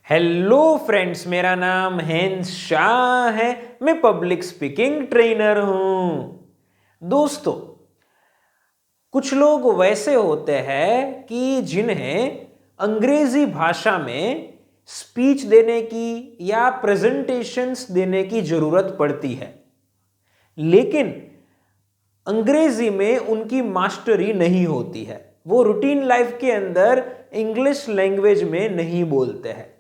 Hello friends, मेरा नाम hence Shah है। मैं पब्लिक स्पीकिंग ट्रेनर हूं। दोस्तों, कुछ लोग वैसे होते हैं कि जिन्हें अंग्रेजी भाषा में स्पीच देने की या प्रेजेंटेशंस देने की जरूरत पड़ती है, लेकिन अंग्रेजी में उनकी मास्टरी नहीं होती है। वो रूटीन लाइफ के अंदर इंग्लिश लैंग्वेज में नहीं बोलते हैं।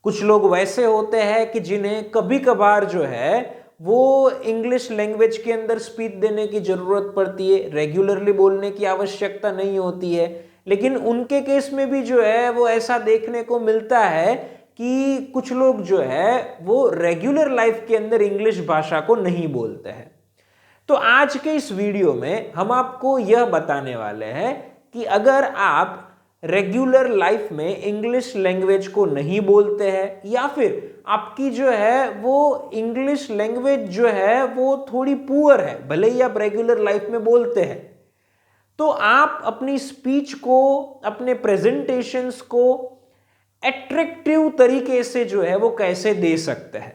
कुछ लोग वैसे होते हैं कि जिन्हें कभी कभार जो है वो इंग्लिश लैंग्वेज के अंदर स्पीच देने की जरूरत पड़ती है, रेगुलरली बोलने की आवश्यकता नहीं होती है। लेकिन उनके केस में भी जो है वो ऐसा देखने को मिलता है कि कुछ लोग जो है वो रेगुलर लाइफ के अंदर इंग्लिश भाषा को नहीं बोलते हैं। तो आज के इस वीडियो में हम आपको यह बताने वाले हैं कि अगर आप रेगुलर लाइफ में इंग्लिश लैंग्वेज को नहीं बोलते हैं या फिर आपकी जो है वो इंग्लिश लैंग्वेज जो है वो थोड़ी पुअर है, भले ही आप रेगुलर लाइफ में बोलते हैं, तो आप अपनी स्पीच को, अपने प्रेजेंटेशंस को एट्रैक्टिव तरीके से जो है वो कैसे दे सकते हैं।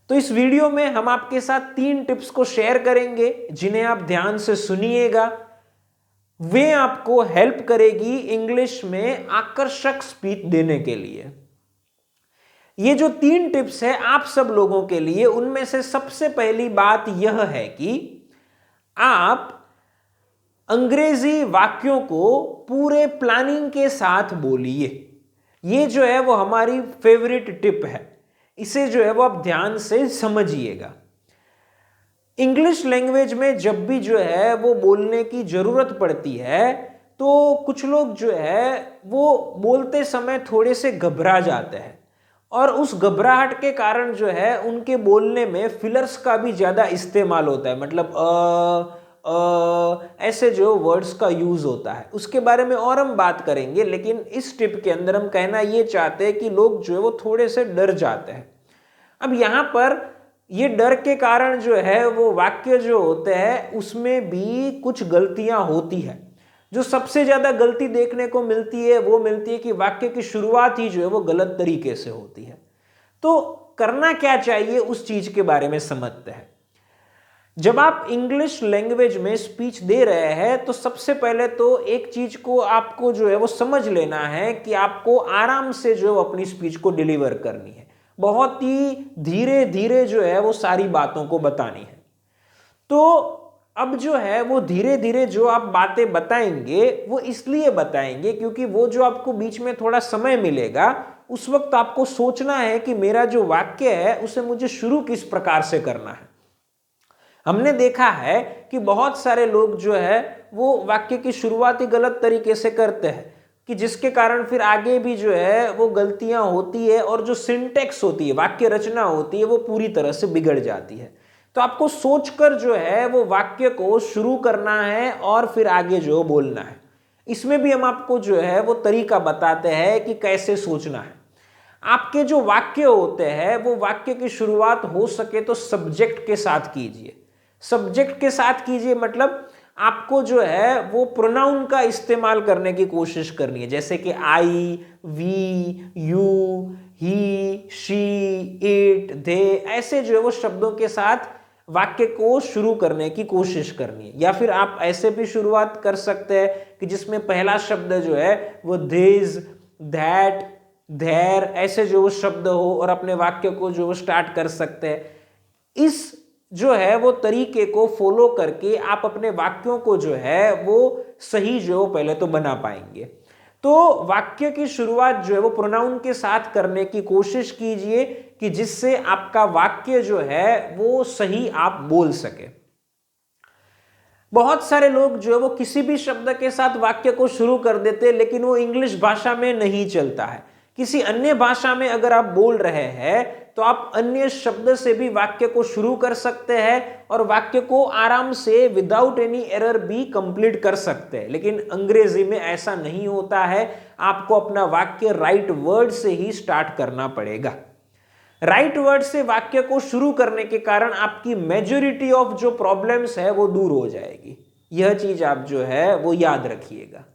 तो इस वीडियो में हम आपके साथ 3 टिप्स को शेयर करेंगे जिन्हें आप ध्यान से सुनिएगा। वे आपको हेल्प करेगी इंग्लिश में आकर्षक स्पीच देने के लिए। ये जो 3 टिप्स है आप सब लोगों के लिए, उनमें से सबसे पहली बात यह है कि आप अंग्रेजी वाक्यों को पूरे प्लानिंग के साथ बोलिए। ये जो है वो हमारी फेवरेट टिप है, इसे जो है वो आप ध्यान से समझिएगा। इंग्लिश लैंग्वेज में जब भी जो है वो बोलने की जरूरत पड़ती है तो कुछ लोग जो है वो बोलते समय थोड़े से घबरा जाते हैं और उस घबराहट के कारण जो है उनके बोलने में फिलर्स का भी ज्यादा इस्तेमाल होता है। मतलब ऐसे जो वर्ड्स का यूज होता है, उसके बारे में और हम बात करेंगे। लेकिन इस टिप के अंदर हम कहना ये चाहते हैं कि लोग जो है वो थोड़े से डर जाते हैं। अब यहां पर ये डर के कारण जो है वो वाक्य जो होते हैं उसमें भी कुछ गलतियां होती है। जो सबसे ज्यादा गलती देखने को मिलती है वो मिलती है कि वाक्य की शुरुआत ही जो है वो गलत तरीके से होती है। तो करना क्या चाहिए उस चीज के बारे में समझते हैं। जब आप इंग्लिश लैंग्वेज में स्पीच दे रहे हैं तो सबसे पहले तो एक चीज को आपको जो है वो समझ लेना है कि आपको आराम से जो अपनी स्पीच को डिलीवर करनी है, बहुत ही धीरे धीरे जो है वो सारी बातों को बतानी है। तो अब जो है वो धीरे धीरे जो आप बातें बताएंगे वो इसलिए बताएंगे क्योंकि वो जो आपको बीच में थोड़ा समय मिलेगा उस वक्त आपको सोचना है कि मेरा जो वाक्य है उसे मुझे शुरू किस प्रकार से करना है। हमने देखा है कि बहुत सारे लोग जो है वो वाक्य की शुरुआत ही गलत तरीके से करते हैं कि जिसके कारण फिर आगे भी जो है वो गलतियां होती है और जो सिंटेक्स होती है, वाक्य रचना होती है, वो पूरी तरह से बिगड़ जाती है। तो आपको सोचकर जो है वो वाक्य को शुरू करना है और फिर आगे जो बोलना है। इसमें भी हम आपको जो है वो तरीका बताते हैं कि कैसे सोचना है। आपके जो वाक्य होते हैं वो वाक्य की शुरुआत हो सके तो सब्जेक्ट के साथ कीजिए। सब्जेक्ट के साथ कीजिए मतलब आपको जो है वो प्रोनाउन का इस्तेमाल करने की कोशिश करनी है, जैसे कि I, we, you, he, she, it, they, ऐसे जो है वो शब्दों के साथ वाक्य को शुरू करने की कोशिश करनी है। या फिर आप ऐसे भी शुरुआत कर सकते हैं कि जिसमें पहला शब्द जो है वो दिस, दैट, देयर, ऐसे जो वो शब्द हो और अपने वाक्य को जो स्टार्ट कर सकते हैं। इस जो है वो तरीके को फॉलो करके आप अपने वाक्यों को जो है वो सही जो पहले तो बना पाएंगे। तो वाक्य की शुरुआत जो है वो प्रोनाउन के साथ करने की कोशिश कीजिए कि जिससे आपका वाक्य जो है वो सही आप बोल सके। बहुत सारे लोग जो है वो किसी भी शब्द के साथ वाक्य को शुरू कर देते हैं लेकिन वो इंग्लिश भाषा में नहीं चलता है। किसी अन्य भाषा में अगर आप बोल रहे हैं तो आप अन्य शब्द से भी वाक्य को शुरू कर सकते हैं और वाक्य को आराम से विदाउट एनी एरर भी कंप्लीट कर सकते हैं। लेकिन अंग्रेजी में ऐसा नहीं होता है, आपको अपना वाक्य राइट वर्ड से ही स्टार्ट करना पड़ेगा। राइट वर्ड से वाक्य को शुरू करने के कारण आपकी मेजॉरिटी ऑफ जो प्रॉब्लम्स है वो दूर हो जाएगी। यह चीज आप जो है वो याद रखिएगा।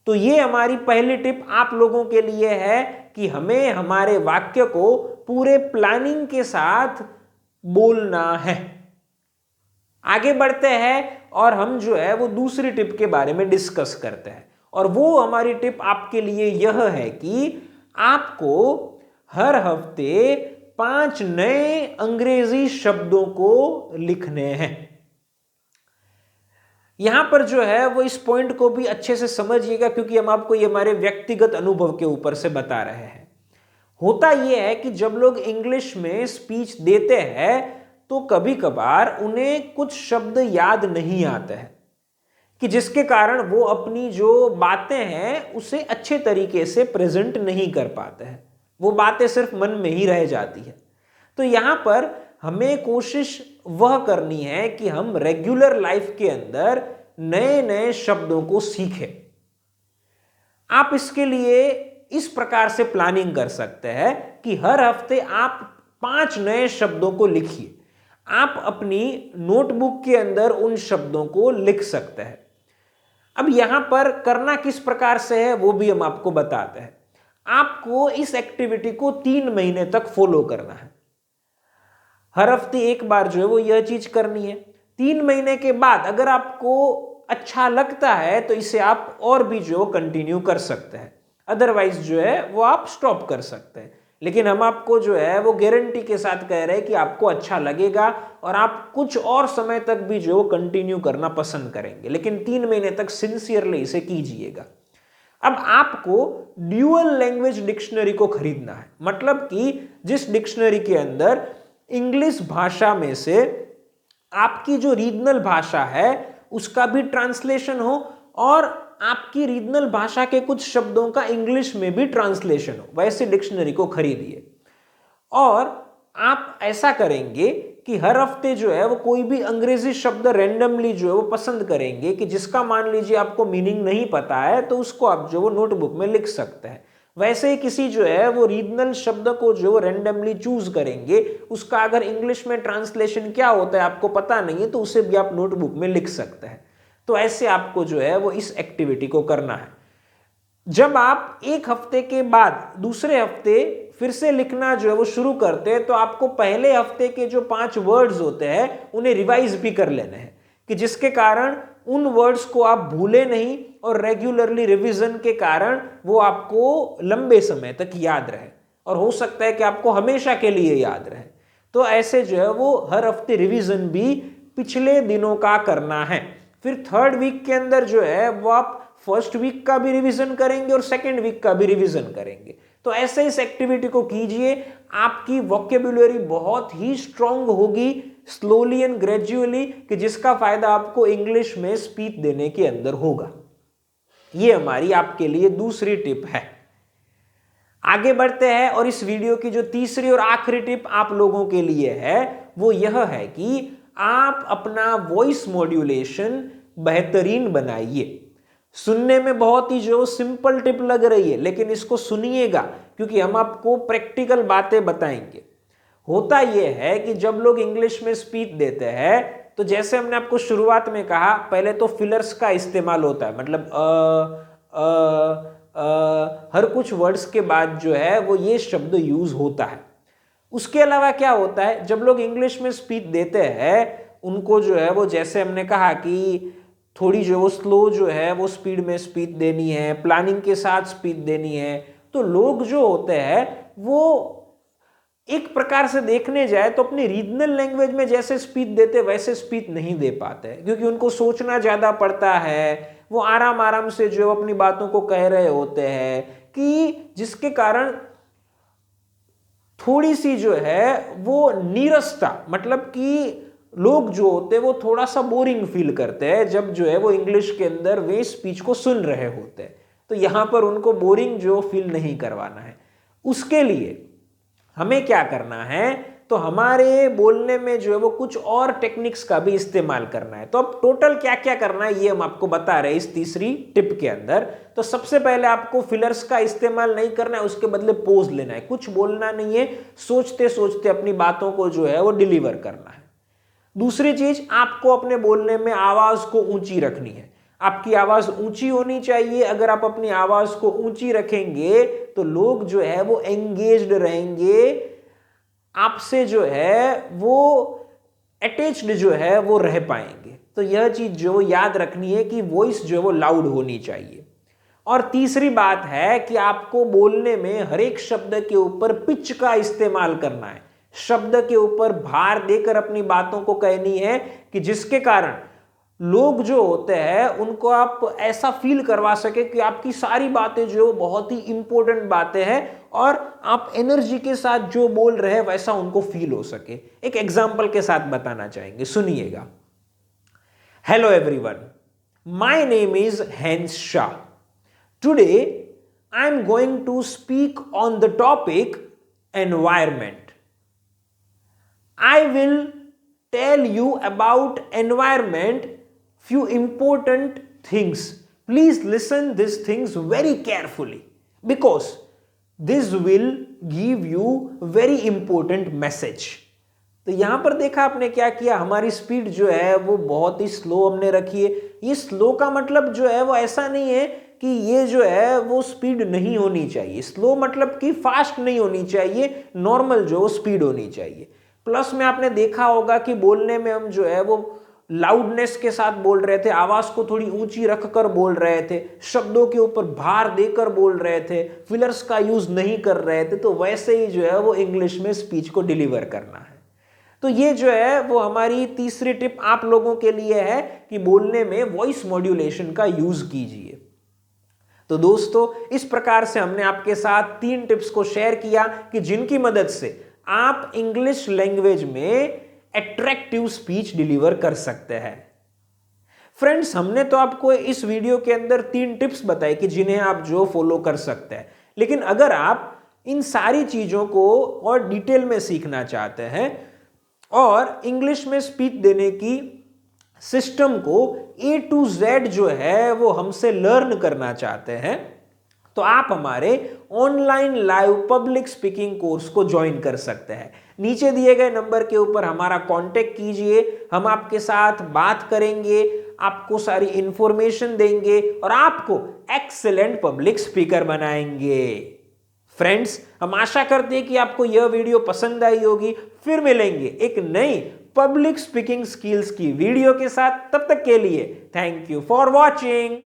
तो ये हमारी पहली टिप आप लोगों के लिए है कि हमें हमारे वाक्य को पूरे प्लानिंग के साथ बोलना है। आगे बढ़ते हैं और हम जो है वो दूसरी टिप के बारे में डिस्कस करते हैं, और वो हमारी टिप आपके लिए यह है कि आपको हर हफ्ते 5 नए अंग्रेजी शब्दों को लिखने हैं। यहां पर जो है वो इस पॉइंट को भी अच्छे से समझिएगा, क्योंकि हम आपको ये हमारे व्यक्तिगत अनुभव के ऊपर से बता रहे हैं। होता यह है कि जब लोग इंग्लिश में स्पीच देते हैं तो कभी कभार उन्हें कुछ शब्द याद नहीं आते हैं, कि जिसके कारण वो अपनी जो बातें हैं उसे अच्छे तरीके से प्रेजेंट नहीं कर पाते हैं, वो बातें सिर्फ मन में ही रह जाती है। तो यहां पर हमें कोशिश वह करनी है कि हम रेगुलर लाइफ के अंदर नए नए शब्दों को सीखें। आप इसके लिए इस प्रकार से प्लानिंग कर सकते हैं कि हर हफ्ते आप 5 नए शब्दों को लिखिए। आप अपनी नोटबुक के अंदर उन शब्दों को लिख सकते हैं। अब यहां पर करना किस प्रकार से है वो भी हम आपको बताते हैं। आपको इस एक्टिविटी को 3 महीने तक फॉलो करना है। हर हफ्ते एक बार जो है वो यह चीज करनी है। 3 महीने के बाद अगर आपको अच्छा लगता है तो इसे आप और भी जो कंटिन्यू कर सकते हैं, अदरवाइज जो है वो आप स्टॉप कर सकते हैं। लेकिन हम आपको जो है वो गारंटी के साथ कह रहे हैं कि आपको अच्छा लगेगा और आप कुछ और समय तक भी जो कंटिन्यू करना पसंद करेंगे, लेकिन 3 महीने तक सिंसियरली इसे कीजिएगा। अब आपको ड्यूअल लैंग्वेज डिक्शनरी को खरीदना है, मतलब कि जिस डिक्शनरी के अंदर इंग्लिश भाषा में से आपकी जो रीजनल भाषा है उसका भी ट्रांसलेशन हो और आपकी रीजनल भाषा के कुछ शब्दों का इंग्लिश में भी ट्रांसलेशन हो, वैसे डिक्शनरी को खरीदिए। और आप ऐसा करेंगे कि हर हफ्ते जो है वो कोई भी अंग्रेजी शब्द रैंडमली जो है वो पसंद करेंगे कि जिसका मान लीजिए आपको मीनिंग नहीं पता है, तो उसको आप जो वो नोटबुक में लिख सकते हैं। वैसे ही किसी जो है वो रीजनल शब्द को जो रैंडमली चूज करेंगे, उसका अगर इंग्लिश में ट्रांसलेशन क्या होता है आपको पता नहीं है, तो उसे भी आप नोटबुक में लिख सकते हैं। तो ऐसे आपको जो है वो इस एक्टिविटी को करना है। जब आप एक हफ्ते के बाद दूसरे हफ्ते फिर से लिखना जो है वो शुरू करते हैं, तो आपको पहले हफ्ते के जो 5 वर्ड्स होते हैं उन्हें रिवाइज भी कर लेने हैं, कि जिसके कारण उन वर्ड्स को आप भूले नहीं और रेगुलरली रिवीजन के कारण वो आपको लंबे समय तक याद रहे, और हो सकता है कि आपको हमेशा के लिए याद रहे। तो ऐसे जो है वो हर हफ्ते रिवीजन भी पिछले दिनों का करना है। फिर 3rd वीक के अंदर जो है वो आप 1st वीक का भी रिवीजन करेंगे और 2nd वीक का भी रिवीजन करेंगे। तो ऐसे इस एक्टिविटी को कीजिए, आपकी वोकैब्युलरी बहुत ही स्ट्रांग होगी स्लोली एंड ग्रेजुअली, कि जिसका फायदा आपको इंग्लिश में स्पीच देने के अंदर होगा। ये हमारी आपके लिए दूसरी टिप है। आगे बढ़ते हैं और इस वीडियो की जो तीसरी और आखिरी टिप आप लोगों के लिए है वो यह है कि आप अपना वॉइस मॉड्यूलेशन बेहतरीन बनाइए। सुनने में बहुत ही जो सिंपल टिप लग रही है, लेकिन इसको सुनिएगा क्योंकि हम आपको प्रैक्टिकल बातें बताएंगे। होता यह है कि जब लोग इंग्लिश में स्पीच देते हैं तो जैसे हमने आपको शुरुआत में कहा, पहले तो फिलर्स का इस्तेमाल होता है, मतलब हर कुछ वर्ड्स के बाद जो है वो ये शब्द यूज होता है। उसके अलावा क्या होता है, जब लोग इंग्लिश में स्पीच देते हैं उनको जो है वो, जैसे हमने कहा कि थोड़ी जो वो स्लो जो है वो स्पीड में स्पीच देनी है, प्लानिंग के साथ स्पीच देनी है, तो लोग जो होते हैं वो एक प्रकार से देखने जाए तो अपनी रीजनल लैंग्वेज में जैसे स्पीच देते वैसे स्पीच नहीं दे पाते, क्योंकि उनको सोचना ज्यादा पड़ता है। वो आराम आराम से जो अपनी बातों को कह रहे होते हैं, कि जिसके कारण थोड़ी सी जो है वो नीरसता, मतलब कि लोग जो होते हैं वो थोड़ा सा बोरिंग फील करते हैं जब जो है वो इंग्लिश के अंदर वे स्पीच को सुन रहे होते हैं। तो यहां पर उनको बोरिंग जो फील नहीं करवाना है। उसके लिए हमें क्या करना है, तो हमारे बोलने में जो है वो कुछ और टेक्निक्स का भी इस्तेमाल करना है। तो अब टोटल क्या क्या करना है ये हम आपको बता रहे हैं इस तीसरी टिप के अंदर। तो सबसे पहले आपको फिलर्स का इस्तेमाल नहीं करना है, उसके बदले पोज लेना है, कुछ बोलना नहीं है, सोचते सोचते अपनी बातों को जो है वो डिलीवर करना है। दूसरी चीज, आपको अपने बोलने में आवाज को ऊंची रखनी है। आपकी आवाज ऊंची होनी चाहिए। अगर आप अपनी आवाज को ऊंची रखेंगे तो लोग जो है वो एंगेज्ड रहेंगे, आपसे जो है वो अटैच्ड जो है वो रह पाएंगे। तो यह चीज जो याद रखनी है कि वॉइस जो है वो लाउड होनी चाहिए। और तीसरी बात है कि आपको बोलने में हर एक शब्द के ऊपर पिच का इस्तेमाल करना है, शब्द के ऊपर भार देकर अपनी बातों को कहनी है कि जिसके कारण लोग जो होते हैं उनको आप ऐसा फील करवा सके कि आपकी सारी बातें जो बहुत ही इंपॉर्टेंट बातें हैं और आप एनर्जी के साथ जो बोल रहे हैं वैसा उनको फील हो सके। एक एग्जांपल के साथ बताना चाहेंगे, सुनिएगा। Hello everyone, my name is Hans Shah. Today I am going to speak on the topic environment. I will tell you about environment, few important things. Please listen these things very carefully because this will give you very important message. तो यहां पर देखा आपने क्या किया, हमारी speed जो है वो बहुत ही स्लो हमने रखी है। ये स्लो का मतलब जो है वो ऐसा नहीं है कि ये जो है वो स्पीड नहीं होनी चाहिए। स्लो मतलब कि फास्ट नहीं होनी चाहिए, नॉर्मल जो स्पीड होनी चाहिए। प्लस में आपने देखा होगा कि बोलने में हम जो है वो लाउडनेस के साथ बोल रहे थे, आवाज को थोड़ी ऊंची रखकर बोल रहे थे, शब्दों के ऊपर भार देकर बोल रहे थे, फिलर्स का यूज नहीं कर रहे थे। तो वैसे ही जो है वो इंग्लिश में स्पीच को डिलीवर करना है। तो ये जो है वो हमारी तीसरी टिप आप लोगों के लिए है कि बोलने में वॉइस मॉड्यूलेशन का यूज कीजिए। तो दोस्तों, इस प्रकार से हमने आपके साथ 3 टिप्स को शेयर किया कि जिनकी मदद से आप इंग्लिश लैंग्वेज में अट्रैक्टिव स्पीच डिलीवर कर सकते हैं। फ्रेंड्स, हमने तो आपको इस वीडियो के अंदर 3 टिप्स बताई कि जिन्हें आप जो फॉलो कर सकते हैं। लेकिन अगर आप इन सारी चीजों को और डिटेल में सीखना चाहते हैं और इंग्लिश में स्पीच देने की सिस्टम को A to Z जो है वो हमसे लर्न करना चाहते हैं, तो आप हमारे online live public speaking course को ज्वाइन कर सकते हैं। नीचे दिए गए नंबर के ऊपर हमारा कांटेक्ट कीजिए, हम आपके साथ बात करेंगे, आपको सारी इंफॉर्मेशन देंगे और आपको एक्सीलेंट पब्लिक स्पीकर बनाएंगे। फ्रेंड्स, हम आशा करते हैं कि आपको यह वीडियो पसंद आई होगी। फिर मिलेंगे एक नई पब्लिक स्पीकिंग स्किल्स की वीडियो के साथ। तब तक के लिए थैंक यू फॉर वॉचिंग।